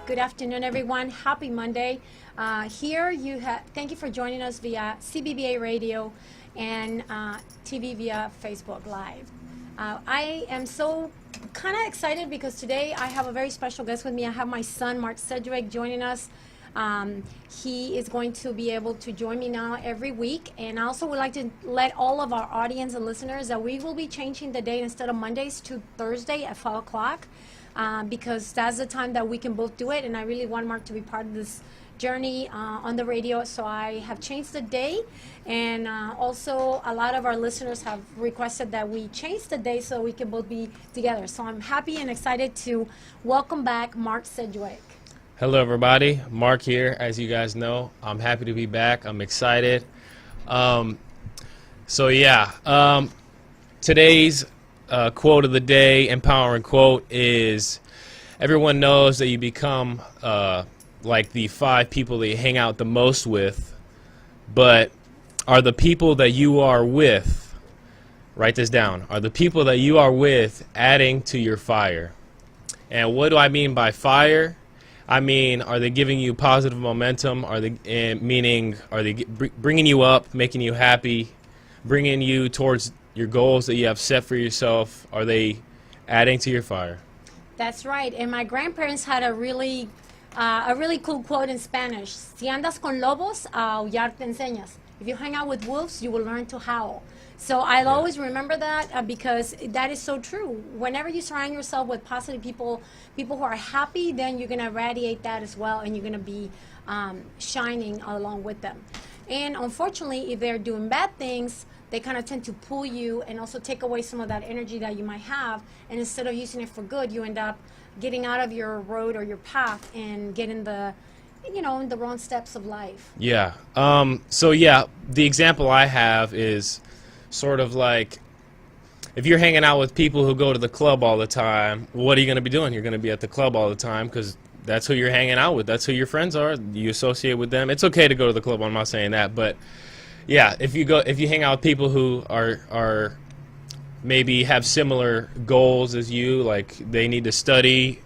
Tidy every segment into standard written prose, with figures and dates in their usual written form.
Good afternoon, everyone. Happy Monday. Thank you for joining us via CBBA Radio and TV via Facebook Live. I am so kind of excited because today I have a very special guest with me. I have my son, Mark Sedgwick, joining us. He is going to be able to join me now every week. And I also would like to let all of our audience and listeners that we will be changing the date instead of Mondays to Thursday at 5 o'clock. Because that's the time that we can both do it, and I really want Mark to be part of this journey on the radio, so I have changed the day, and also a lot of our listeners have requested that we change the day so we can both be together. So I'm happy and excited to welcome back Mark Sedgwick. Hello, everybody. Mark here. As you guys know, I'm happy to be back. I'm excited. Today's quote of the day, empowering quote, is everyone knows that you become like the 5 people that you hang out the most with, but are the people that you are with, write this down, are the people that you are with adding to your fire? And what do I mean by fire? I mean, are they giving you positive momentum? Are they bringing you up, making you happy, bringing you towards your goals that you have set for yourself? Are they adding to your fire? That's right. And my grandparents had a really cool quote in Spanish. Si andas con lobos, a aullar te enseñas. If you hang out with wolves, you will learn to howl. So I'll always remember that because that is so true. Whenever you surround yourself with positive people who are happy, then you're going to radiate that as well, and you're going to be shining along with them. And unfortunately, if they're doing bad things, they kind of tend to pull you and also take away some of that energy that you might have. And instead of using it for good, you end up getting out of your road or your path and getting in the wrong steps of life. Yeah. The example I have is sort of like, if you're hanging out with people who go to the club all the time, what are you going to be doing? You're going to be at the club all the time because that's who you're hanging out with. That's who your friends are. You associate with them. It's okay to go to the club. I'm not saying that, but yeah, if you hang out with people who are maybe have similar goals as you, like they need to study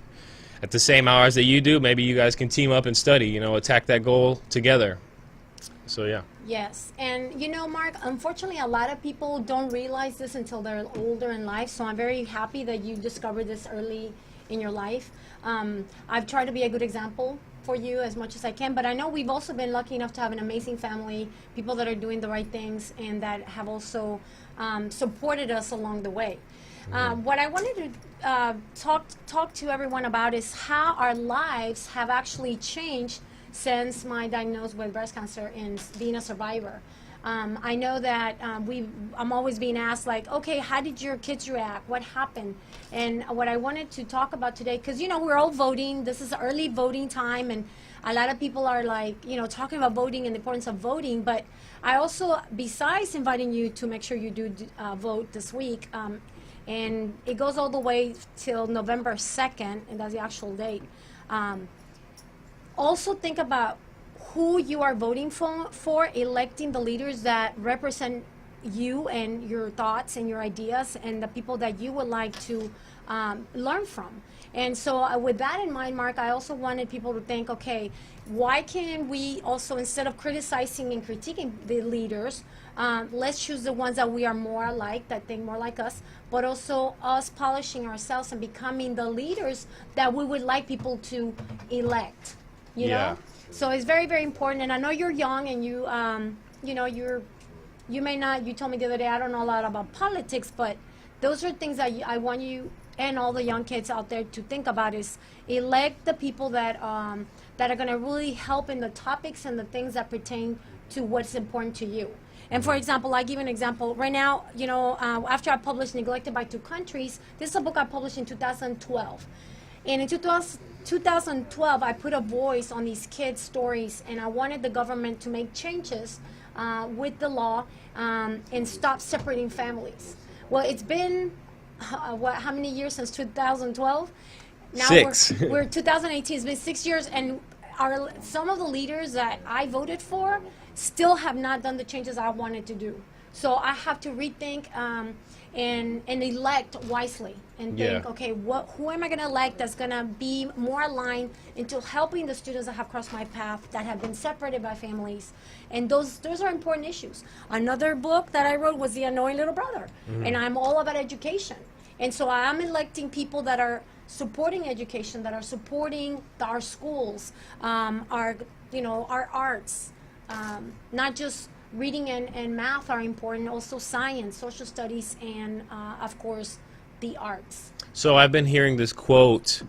at the same hours that you do, maybe you guys can team up and study, attack that goal together. So yeah. Yes, and Mark, unfortunately a lot of people don't realize this until they're older in life, so I'm very happy that you discovered this early in your life. I've tried to be a good example for you as much as I can, but I know we've also been lucky enough to have an amazing family, people that are doing the right things and that have also supported us along the way. What I wanted to talk to everyone about is how our lives have actually changed since my diagnosis with breast cancer and being a survivor. I know that I'm always being asked, like, okay, how did your kids react? What happened? And what I wanted to talk about today, because, we're all voting. This is early voting time, and a lot of people are, like, talking about voting and the importance of voting. But I also, besides inviting you to make sure you do vote this week, and it goes all the way till November 2nd, and that's the actual date, also think about who you are voting for, electing the leaders that represent you and your thoughts and your ideas and the people that you would like to learn from. And so with that in mind, Mark, I also wanted people to think, okay, why can we also, instead of criticizing and critiquing the leaders, let's choose the ones that we are more alike, that think more like us, but also us polishing ourselves and becoming the leaders that we would like people to elect, you know? So it's very, very important. And I know you're young and you may not, you told me the other day, I don't know a lot about politics, but those are things that I want you and all the young kids out there to think about, is elect the people that are going to really help in the topics and the things that pertain to what's important to you. And for example, I give an example. Right now, after I published Neglected by Two Countries, this is a book I published in 2012. And in 2012, I put a voice on these kids' stories, and I wanted the government to make changes with the law and stop separating families. Well, it's been, how many years since 2012? Now 6. We're 2018. It's been 6 years, and some of the leaders that I voted for still have not done the changes I wanted to do. So I have to rethink and elect wisely and think, Yeah. okay, who am I going to elect that's going to be more aligned into helping the students that have crossed my path that have been separated by families, and those are important issues. Another book that I wrote was The Annoying Little Brother, and I'm all about education, and so I'm electing people that are supporting education, that are supporting our schools, our our arts, not just reading and math are important, also science, social studies, and of course, the arts. So I've been hearing this quote.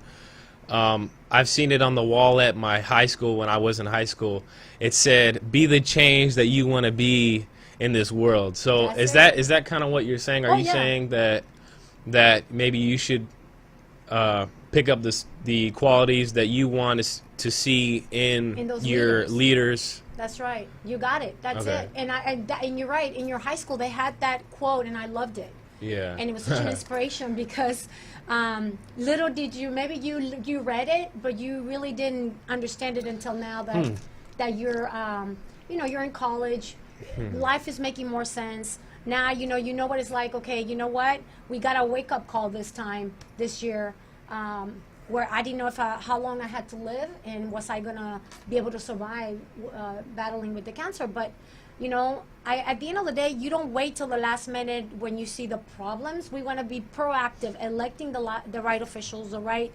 I've seen it on the wall at my high school when I was in high school. It said, "Be the change that you want to be in this world." So That's is that kind of what you're saying? Are Oh, you yeah. saying that maybe you should pick up the qualities that you want to see In in those your leaders. leaders? That's right. You got it. That's Okay. it. And you're right. In your high school, they had that quote, and I loved it. Yeah. And it was such an inspiration because little did you, maybe you read it, but you really didn't understand it until now that you're you're in college. Life is making more sense now. You know what it's like. Okay, you know what, we got a wake up call this year, where I didn't know how long I had to live, and was I gonna be able to survive battling with the cancer. But at the end of the day, you don't wait till the last minute when you see the problems. We want to be proactive, electing the right officials, the right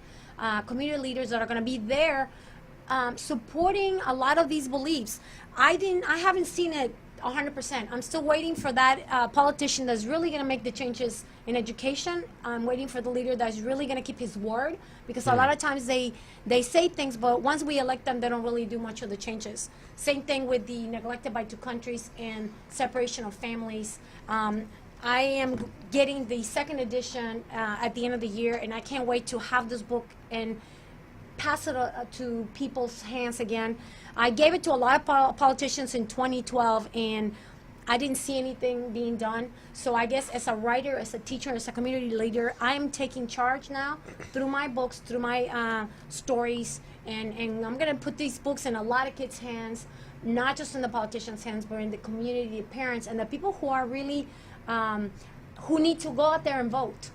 community leaders that are going to be there, supporting a lot of these beliefs. I haven't seen it 100%. I'm still waiting for that politician that's really going to make the changes in education. I'm waiting for the leader that's really going to keep his word, because a lot of times they say things, but once we elect them, they don't really do much of the changes. Same thing with the neglected by two countries and separation of families. I am getting the second edition at the end of the year, and I can't wait to have this book and pass it to people's hands again. I gave it to a lot of politicians in 2012, and I didn't see anything being done. So I guess as a writer, as a teacher, as a community leader, I'm taking charge now through my books, through my stories, and I'm going to put these books in a lot of kids' hands, not just in the politicians' hands, but in the community, the parents, and the people who are really, who need to go out there and vote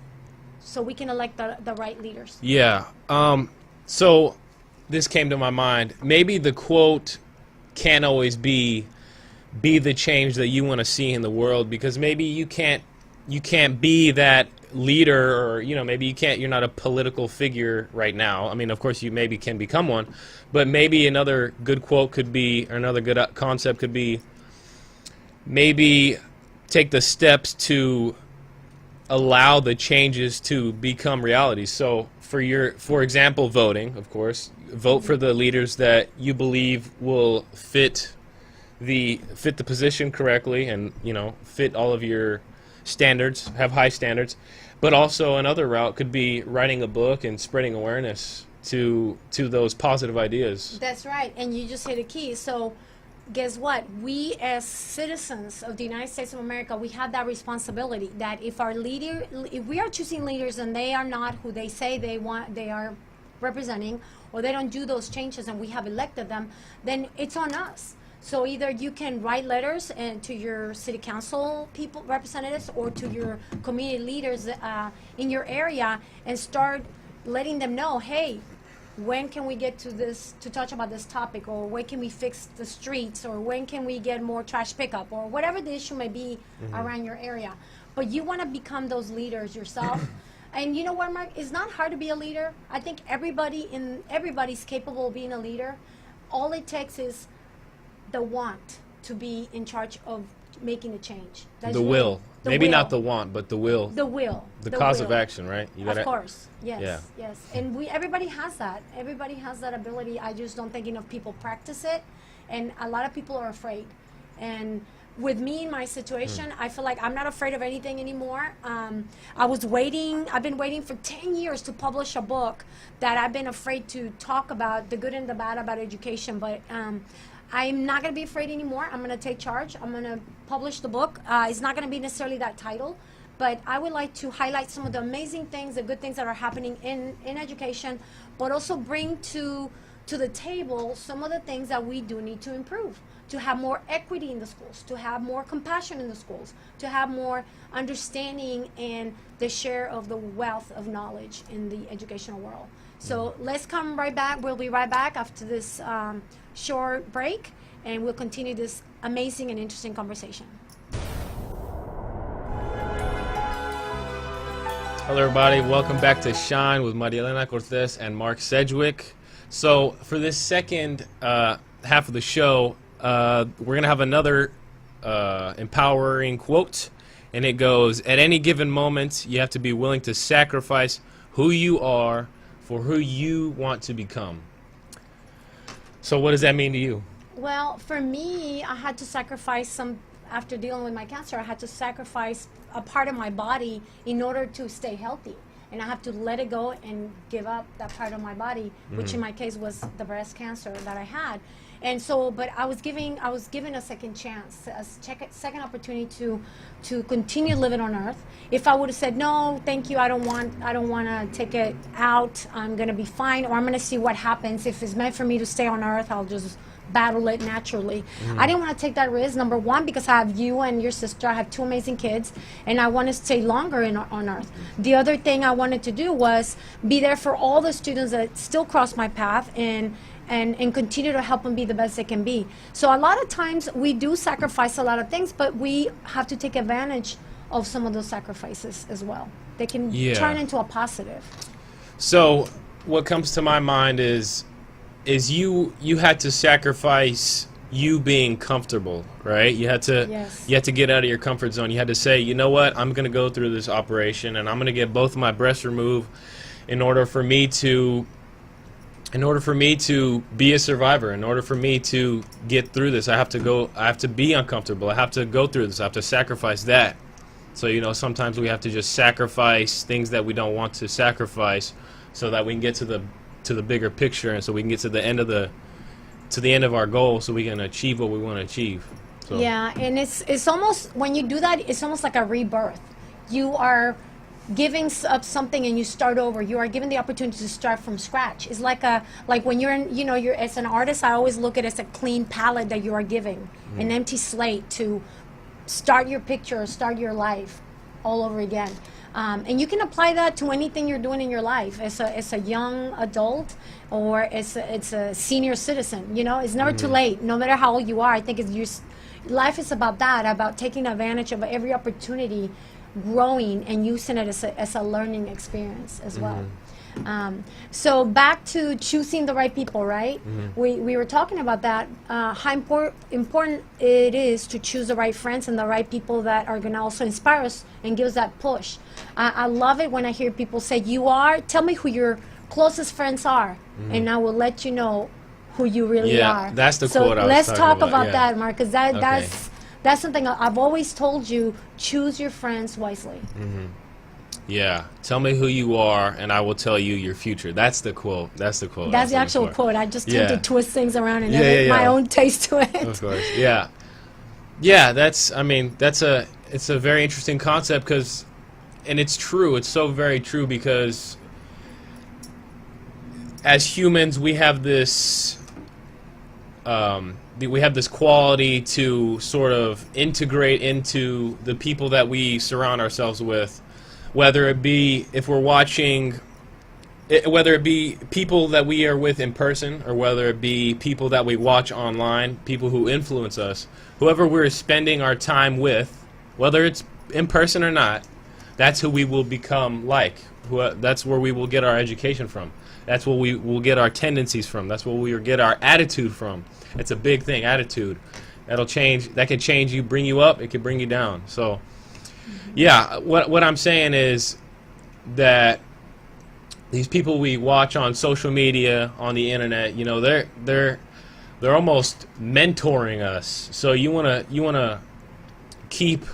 so we can elect the right leaders. Yeah. So this came to my mind. Maybe the quote can't always be the change that you want to see in the world, because maybe you can't be that leader, or maybe you're not a political figure right now. I mean, of course you maybe can become one, but maybe another good quote could be, or another good concept could be, maybe take the steps to allow the changes to become reality. So for example, voting, of course, vote for the leaders that you believe will fit the position correctly, and fit all of your standards, have high standards. But also another route could be writing a book and spreading awareness to those positive ideas. That's right, and you just hit a key. So guess what? We as citizens of the United States of America, we have that responsibility that if we are choosing leaders and they are not who they say they are representing, or they don't do those changes and we have elected them, then it's on us. So either you can write letters to your city council representatives, or to your community leaders in your area, and start letting them know, hey, when can we get to touch about this topic, or when can we fix the streets, or when can we get more trash pickup, or whatever the issue may be around your area. But you want to become those leaders yourself. And you know what, Mark? It's not hard to be a leader. I think everybody's capable of being a leader. All it takes is the want to be in charge of making a change. That's The really- will. the Maybe will. not the want, but the will. The will. The cause of will. action, right? You Of course, yes, Yeah. yes, and everybody has that. Everybody has that ability. I just don't think enough people practice it, and a lot of people are afraid. And with me in my situation, I feel like I'm not afraid of anything anymore. I've been waiting for 10 years to publish a book that I've been afraid to talk about, the good and the bad about education, but I'm not going to be afraid anymore. I'm going to take charge. I'm going to publish the book. It's not going to be necessarily that title, but I would like to highlight some of the amazing things, the good things that are happening in education, but also bring to to the table some of the things that we do need to improve, to have more equity in the schools, to have more compassion in the schools, to have more understanding and the share of the wealth of knowledge in the educational world. So let's come right back. We'll be right back after this short break, and we'll continue this amazing and interesting conversation. Hello, everybody. Welcome back to Shine with Maria Elena Cortez and Mark Sedgwick. So for this second half of the show, we're going to have another empowering quote, and it goes, at any given moment, you have to be willing to sacrifice who you are for who you want to become. So what does that mean to you? Well, for me, I had to sacrifice after dealing with my cancer, I had to sacrifice a part of my body in order to stay healthy. And I have to let it go and give up that part of my body, which in my case was the breast cancer that I had. And so, but I was given a second chance, a second opportunity to continue living on Earth. If I would have said no, thank you, I don't want to take it out. I'm gonna be fine, or I'm gonna see what happens. If it's meant for me to stay on Earth, I'll just battle it naturally. I didn't want to take that risk. Number one, because I have you and your sister. I have two amazing kids, and I want to stay longer on Earth. The other thing I wanted to do was be there for all the students that still cross my path and continue to help them be the best they can be. So a lot of times we do sacrifice a lot of things, but we have to take advantage of some of those sacrifices as well. They can turn into a positive. So what comes to my mind is you had to sacrifice you being comfortable, right? You had to get out of your comfort zone. You had to say, you know what, I'm going to go through this operation and I'm going to get both of my breasts removed in order for me to be a survivor. In order for me to get through this, I have to be uncomfortable. I have to go through this. I have to sacrifice that. So, you know, sometimes we have to just sacrifice things that we don't want to sacrifice so that we can get to the bigger picture, and so we can get to the end of our goal, so we can achieve what we want to achieve. So. Yeah, and it's almost, when you do that, it's almost like a rebirth. You are giving up something and you start over. You are given the opportunity to start from scratch. It's like when you're as an artist, I always look at it as a clean palette that you are giving, an empty slate to start your picture, start your life all over again. And you can apply that to anything you're doing in your life as a young adult or it's a senior citizen. You know, it's never too late, no matter how old you are. I think life is about that, about taking advantage of every opportunity, growing and using it as a learning experience as well. So back to choosing the right people, right? We were talking about that, how important it is to choose the right friends and the right people that are going to also inspire us and give us that push. I love it when I hear people say, tell me who your closest friends are, and I will let you know who you really are. That's the so quote I was let's talking talk about that, Mark, because that's something I've always told you, choose your friends wisely. Yeah. Tell me who you are, and I will tell you your future. That's the quote. That's the actual quote. I just tend to twist things around and add my own taste to it. Of course. Yeah. Yeah, it's a very interesting concept and it's true. It's so very true because as humans, we have this quality to sort of integrate into the people that we surround ourselves with, whether it be whether it be people that we are with in person, or whether it be people that we watch online, people who influence us, whoever we're spending our time with, whether it's in person or not, that's who we will become like. That's where we will get our education from. That's where we will get our tendencies from. That's where we will get our attitude from. It's a big thing, attitude. That'll change. That can change you, bring you up. It can bring you down. So, yeah, what I'm saying is that these people we watch on social media, on the internet, you know, they're almost mentoring us. So you wanna keep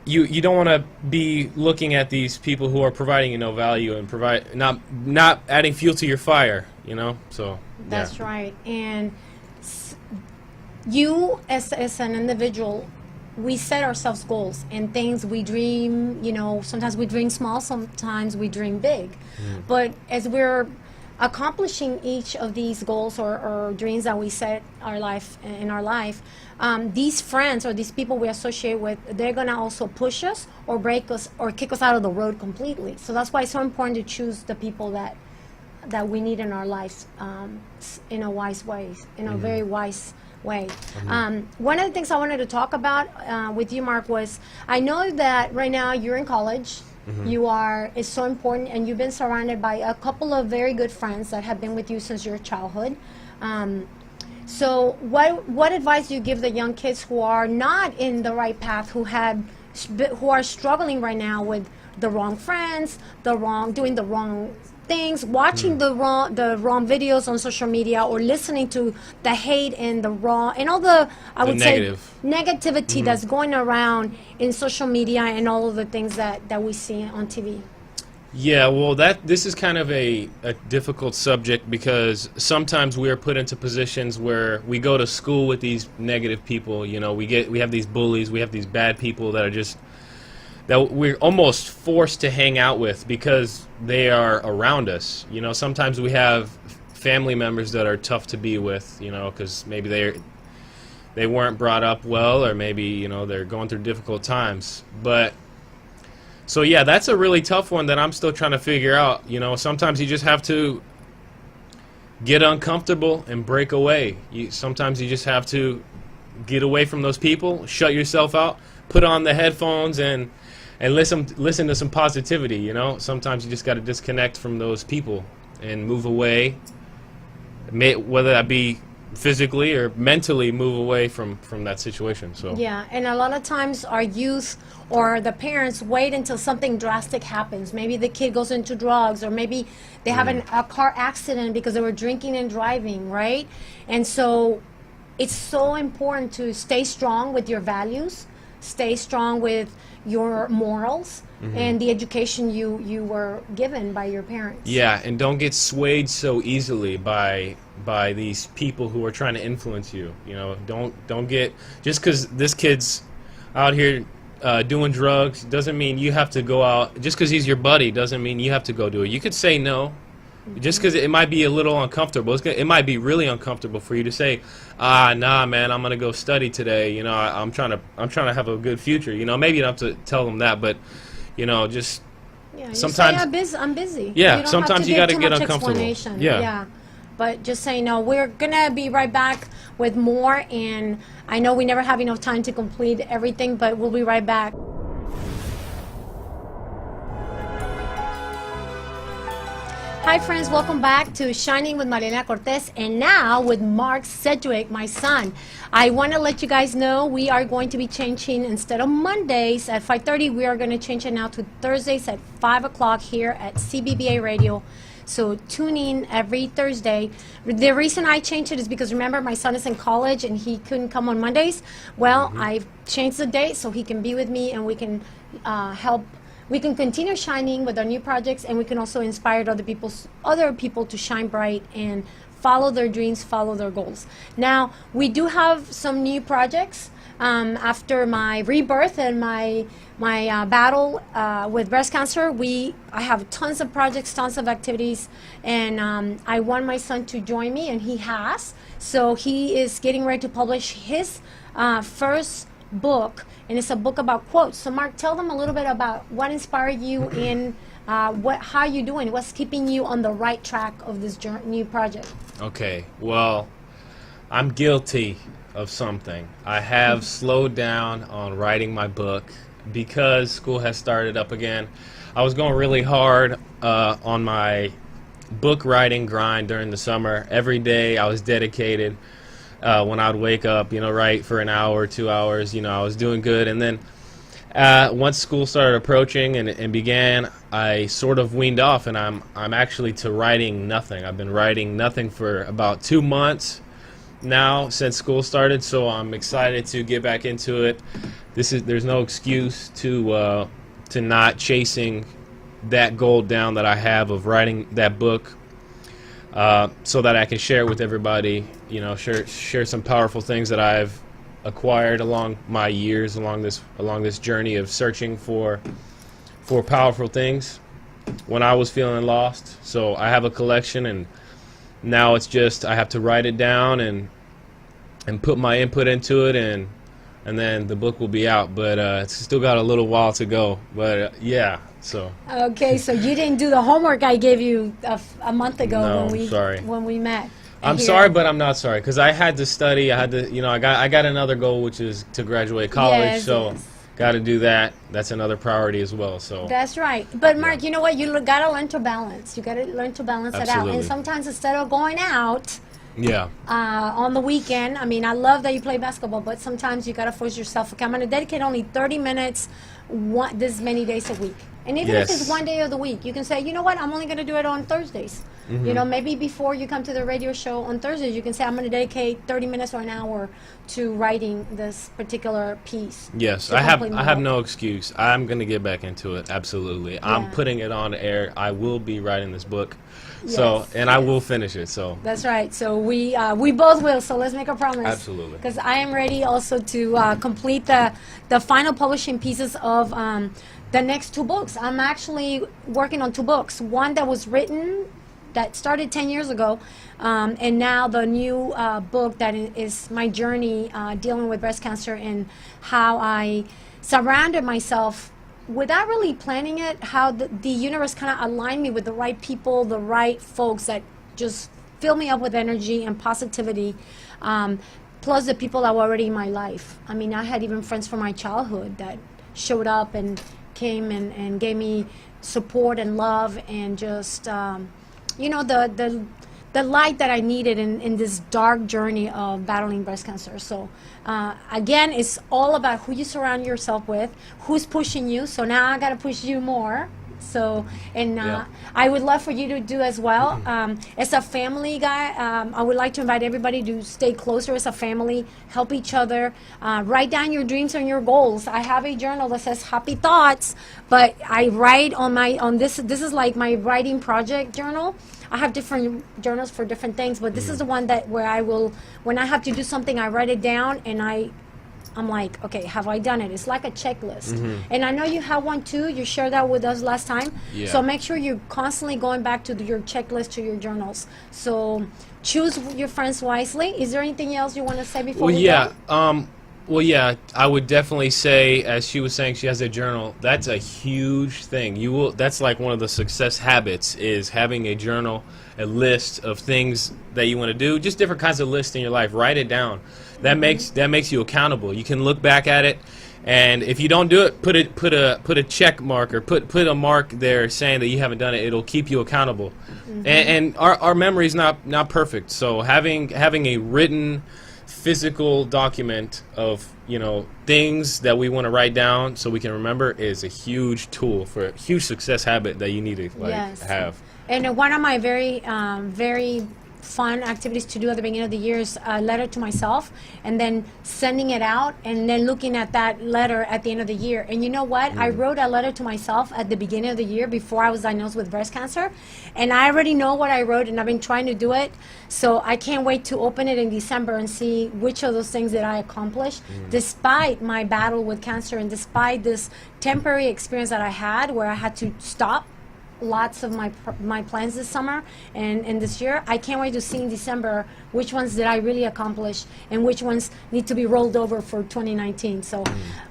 you don't want to be looking at these people who are providing you no value and not adding fuel to your fire, you know. So that's right. And you as an individual, we set ourselves goals and things we dream, you know, sometimes we dream small, sometimes we dream big. But as we're accomplishing each of these goals or dreams that we set in our life, these friends or these people we associate with, they're gonna also push us or break us or kick us out of the road completely. So that's why it's so important to choose the people that we need in our lives, in a wise way, in a very wise way. One of the things I wanted to talk about with you, Mark, was I know that right now you're in college. It's so important, and you've been surrounded by a couple of very good friends that have been with you since your childhood. So what advice do you give the young kids who are not in the right path, who are struggling right now with the wrong friends, doing the wrong things, watching the wrong videos on social media, or listening to the hate and and all the negativity that's going around in social media and all of the things that we see on TV? Yeah, well, this is kind of a difficult subject, because sometimes we are put into positions where we go to school with these negative people. You know, we have these bullies, we have these bad people that we're almost forced to hang out with because they are around us. You know, sometimes we have family members that are tough to be with, you know, because maybe they weren't brought up well, or maybe, you know, they're going through difficult times. But so yeah, that's a really tough one that I'm still trying to figure out. You know, sometimes you just have to get uncomfortable and break away. Sometimes you just have to get away from those people, shut yourself out, put on the headphones and listen to some positivity. You know, sometimes you just got to disconnect from those people and move away, whether that be physically or mentally, move away from that situation. So yeah, and a lot of times our youth or the parents wait until something drastic happens. Maybe the kid goes into drugs, or maybe they have a car accident because they were drinking and driving, right? And so it's so important to stay strong with your values, stay strong with your morals, and the education you were given by your parents. Yeah, and don't get swayed so easily by these people who are trying to influence you. You know, don't get, just because this kid's out here doing drugs doesn't mean you have to go out. Just because he's your buddy doesn't mean you have to go do it. You could say no. Just because it might be a little uncomfortable. It might be really uncomfortable for you to say, nah, man, I'm gonna go study today. You know, I'm trying to have a good future. You know, maybe you don't have to tell them that, but you know, just sometimes say, I'm busy. Yeah, sometimes you got to get uncomfortable. Yeah. But just saying, no, we're gonna be right back with more, and I know we never have enough time to complete everything, but we'll be right back. Hi friends, welcome back to Shining with Marielena Cortez, and now with Mark Sedgwick, my son. I want to let you guys know we are going to be changing, instead of Mondays at 5:30, we are going to change it now to Thursdays at 5 o'clock here at CBBA Radio. So tune in every Thursday. The reason I changed it is because, remember, my son is in college and he couldn't come on Mondays. Well, I've changed the date so he can be with me, and we can help. We can continue shining with our new projects, and we can also inspire other people to shine bright and follow their dreams, follow their goals. Now, we do have some new projects. After my rebirth and my battle with breast cancer, I have tons of projects, tons of activities, and I want my son to join me, and he has. So he is getting ready to publish his first book, and it's a book about quotes. So Mark, tell them a little bit about what inspired you in how you doing, what's keeping you on the right track of this new project. Okay, well, I'm guilty of something. I have slowed down on writing my book because school has started up again. I was going really hard on my book writing grind during the summer. Every day I was dedicated. When I would wake up, write for an hour, 2 hours, I was doing good. And then once school started approaching and began, I sort of weaned off, and I'm actually to writing nothing. I've been writing nothing for about 2 months now since school started, so I'm excited to get back into it. There's no excuse to not chasing that goal down that I have of writing that book. So that I can share it with everybody, share some powerful things that I've acquired along my years, along this journey of searching for powerful things. when I was feeling lost. So I have a collection, and now it's just I have to write it down and put my input into it, and then the book will be out. But it's still got a little while to go. But yeah, so. Okay, so you didn't do the homework I gave you a month ago No, when we sorry. when we met. I'm here. sorry, but I'm not sorry, because I had to study. I had to, I got another goal, which is to graduate college. Yes, so, yes. got to do that. That's another priority as well. So, That's right. But Mark, you know what? You gotta learn to balance. You gotta learn to balance it out. Absolutely. And sometimes instead of going out yeah, on the weekend, I mean, I love that you play basketball, but sometimes you gotta force yourself. Okay, I'm gonna dedicate only 30 minutes, this many days a week. And even if Yes. it's one day of the week, you can say, you know what? I'm only gonna do it on Thursdays. Mm-hmm. You know, maybe before you come to the radio show on Thursdays, you can say, I'm gonna dedicate 30 minutes or an hour to writing this particular piece. yes. to I have complete my book. no excuse. I'm gonna get back into it. Absolutely. I'm Yeah. putting it on the air. I will be writing this book. So, Yes, and I will finish it. So, That's right. So we both will. So let's make a promise. Absolutely. Because I am ready also to complete the final publishing pieces of the next two books. I'm actually working on two books. One that was written that started 10 years ago, and now the new book that is my journey dealing with breast cancer and how I surrounded myself without really planning it, how the universe kind of aligned me with the right people, the right folks that just fill me up with energy and positivity, plus the people that were already in my life. I mean, I had even friends from my childhood that showed up and came and gave me support and love and just, the light that I needed in this dark journey of battling breast cancer. So again, it's all about who you surround yourself with, who's pushing you. So now I got to push you more. So, and Yeah. I would love for you to do as well. As a family guy, I would like to invite everybody to stay closer as a family, help each other, write down your dreams and your goals. I have a journal that says happy thoughts, but I write on this is like my writing project journal. I have different journals for different things, but this is the one that where I will, when I have to do something, I write it down and I'm like, okay, have I done it? It's like a checklist. And I know you have one too. You shared that with us last time. Yeah. So make sure you're constantly going back to your checklist, to your journals. So choose your friends wisely. Is there anything else you want to say before well, we yeah. go? Well, yeah. I would definitely say, as she was saying, she has a journal. That's a huge thing. That's like one of the success habits is having a journal, a list of things that you want to do, just different kinds of lists in your life. Write it down. That makes you accountable. You can look back at it, and if you don't do it, put a check mark or put a mark there saying that you haven't done it. It'll keep you accountable. And our memory is not perfect. So having a written, physical document of things that we want to write down so we can remember is a huge tool for a huge success habit that you need to Yes. have. And one of my very fun activities to do at the beginning of the year is a letter to myself, and then sending it out, and then looking at that letter at the end of the year. And you know what? I wrote a letter to myself at the beginning of the year before I was diagnosed with breast cancer, and I already know what I wrote, and I've been trying to do it. So I can't wait to open it in December and see which of those things that I accomplished, despite my battle with cancer and despite this temporary experience that I had where I had to stop lots of my plans this summer and this year. I can't wait to see in December which ones did I really accomplish and which ones need to be rolled over for 2019. So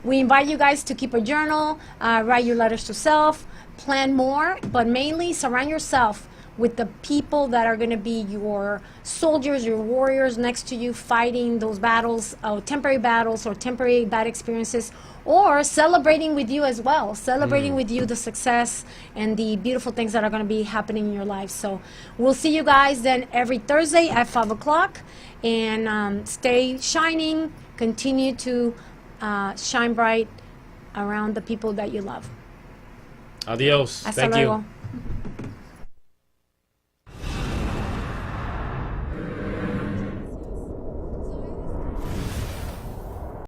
we invite you guys to keep a journal, write your letters to self, plan more, but mainly surround yourself with the people that are going to be your soldiers, your warriors next to you fighting those battles, temporary battles or temporary bad experiences, or celebrating with you as well, celebrating with you the success and the beautiful things that are going to be happening in your life. So we'll see you guys then every Thursday at 5 o'clock, and stay shining, continue to shine bright around the people that you love. Adios. Hasta Thank luego. you.